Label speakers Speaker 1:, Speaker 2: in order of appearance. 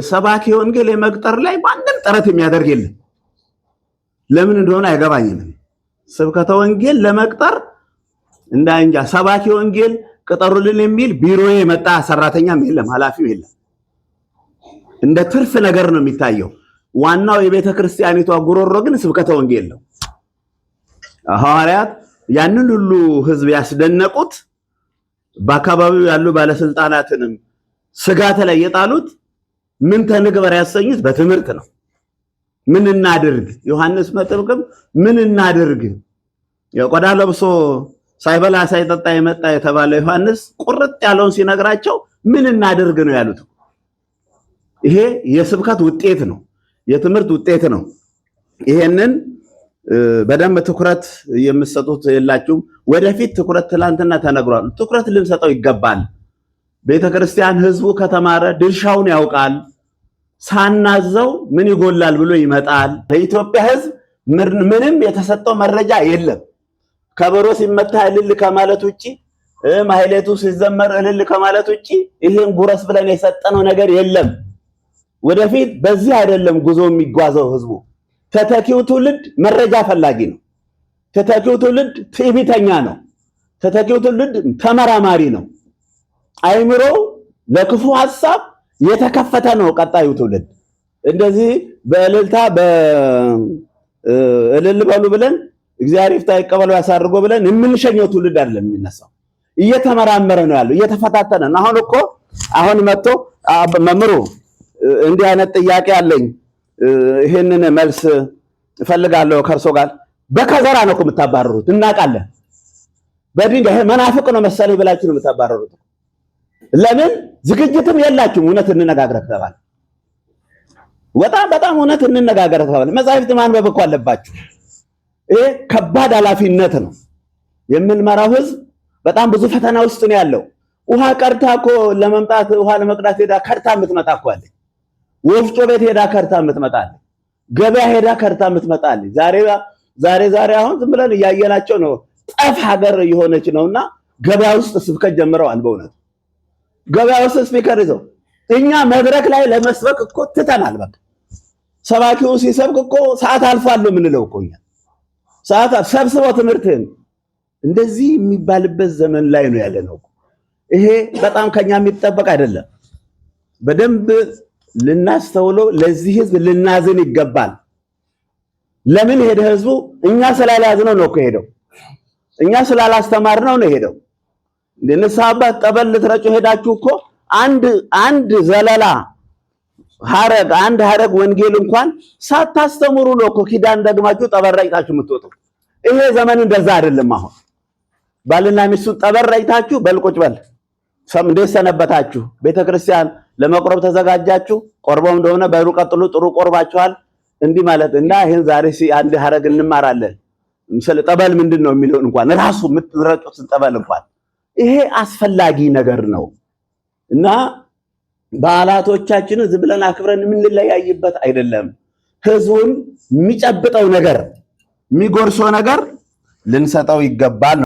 Speaker 1: ሰባኪ ወንጌል የመቅጠር ላይ ማንም ጥረት የሚያደርግ የለም። ለምን እንደሆነ አይገባኝም። ስብከተ ወንጌል ለመቅጠር እንዳንጃ ሰባኪ ወንጌል ቅጠሩልን የሚል ቢሮዬ የመጣ ሰራተኛም የለም፣ ኃላፊው የለም። እንደ ትርፍ ነገር ነው የሚታየው። ዋናው የቤተ ክርስቲያኒቷ ጉሮሮ ግን ስብከተ ወንጌል ነው። ሐዋርያት ያንን ሁሉ ህዝብ ያስደነቁት በአካባቢው ያሉ ባለስልጣናትንም ስጋት ላይ የጣሉት ምን ተንግበር ያሰኙት በትምህርት ነው። ምን እናድርግ? ዮሐንስ መጥምቅም ምን እናድርግ? የቆዳ ለብሶ ሳይበላ ሳይጠጣ የመጣ የተባለ ዮሐንስ ቁርጥ ያለውን ሲነግራቸው ምን እናድርግ ነው ያሉት። ይሄ የስብከት ውጤት ነው፣ የትምህርት ውጤት ነው። ይሄንን በደንብ ትኩረት የምትሰጡት የላችሁም። ወደፊት ትኩረት ትላንትና ተነግሯል፣ ትኩረት ልንሰጠው ይገባል። ቤተክርስቲያን ህዝቡ ከተማረ ድርሻውን ያውቃል። ሳናዘው ምን ይጎላል ብሎ ይመጣል። ለኢትዮጵያ ህዝብ ምንም የተሰጠው መረጃ የለም። ከበሮ ሲመታ እልል ከማለት ውጪ፣ ማህሌቱ ሲዘመር እልል ከማለት ውጪ ይሄን ጉረስ ብለን የሰጠነው ነገር የለም። ወደፊት በዚህ አይደለም ጉዞ የሚጓዘው ህዝቡ። ተተኪው ትውልድ መረጃ ፈላጊ ነው። ተተኪው ትውልድ ትዕቢተኛ ነው። ተተኪው ትውልድ ተመራማሪ ነው። አይምሮ ለክፉ ሐሳብ የተከፈተ ነው። ቀጣዩ ትውልድ እንደዚህ በእልልታ በእልል በሉ ብለን እግዚአብሔር ይፍታ ይቀበለው ያሳርጎ ብለን የምንሸኘው ትውልድ አይደለም የሚነሳው። እየተመራመረ ነው ያለው፣ እየተፈታተነ ነው። አሁን መጥቶ መምሩ እንዲህ አይነት ጥያቄ አለኝ፣ ይሄንን መልስ እፈልጋለሁ ከርሶ ጋር። በከዘራ ነው የምታባረሩት፣ እናውቃለን። በድንጋይ መናፍቅ ነው መሰለኝ ብላችሁ ነው የምታባረሩት። ለምን ዝግጅትም የላችሁም? እውነት እንነጋገር ተባለ። በጣም እውነት እንነጋገር ተባለ። መጻሕፍት ማንበብ እኮ አለባችሁ። ይሄ ከባድ ኃላፊነት ነው። የምንመራው ህዝብ በጣም ብዙ ፈተና ውስጥ ነው ያለው። ውሃ ቀርታ እኮ ለመምጣት ውሃ ለመቅዳት ሄዳ ከርታ የምትመጣ እኮ አለ። ወፍጮ ቤት ሄዳ ከርታ የምትመጣ አለ። ገበያ ሄዳ ከርታ የምትመጣ አለ። ዛሬ አሁን ዝም ብለን እያየናቸው ነው። ጠፍ ሀገር የሆነች ነውና ገበያ ውስጥ ስብከት ጀምረዋል። በእውነት ገበያ ውስጥ ስፒከር ይዘው እኛ መድረክ ላይ ለመስበክ እኮ ትተናል። በቃ ሰባኪው ሲሰብክ እኮ ሰዓት አልፏል የምንለው እኮ እኛ ሰዓት ሰብስበው ትምህርትን እንደዚህ የሚባልበት ዘመን ላይ ነው ያለነው። ይሄ በጣም ከኛ የሚጠበቅ አይደለም። በደንብ ልናስተውለው፣ ለዚህ ህዝብ ልናዝን ይገባል። ለምን ሄደ ህዝቡ? እኛ ስላልያዝነው ነው እኮ ሄደው፣ እኛ ስላላስተማርነው ነው ሄደው። ንስሐ አባት ጠበል ልትረጩ ሄዳችሁ እኮ አንድ ዘለላ አንድ ሐረግ ወንጌል እንኳን ሳታስተምሩ ነው እኮ ኪዳን ደግማችሁ ጠበል ረጭታችሁ የምትወጡ። ይሄ ዘመን እንደዛ አይደለም። አሁን ባልና ሚስቱን ጠበል ረጭታችሁ በልቁጭ በል እንዴት ሰነበታችሁ? ቤተክርስቲያን ለመቆረብ ተዘጋጃችሁ? ቆርበው እንደሆነ በሩ ቀጥሉ፣ ጥሩ ቆርባችኋል እንዲህ ማለት እና ይሄን ዛሬ አንድ ሐረግ እንማራለን። ስለ ጠበል ምንድነው የሚለው እንኳን ራሱ የምትረጩት ጠበል እንኳን ይሄ አስፈላጊ ነገር ነው እና በዓላቶቻችንን ዝም ብለን አክብረን የምንለያይበት አይደለም። ህዝቡን የሚጨብጠው ነገር የሚጎርሰው ነገር ልንሰጠው ይገባል።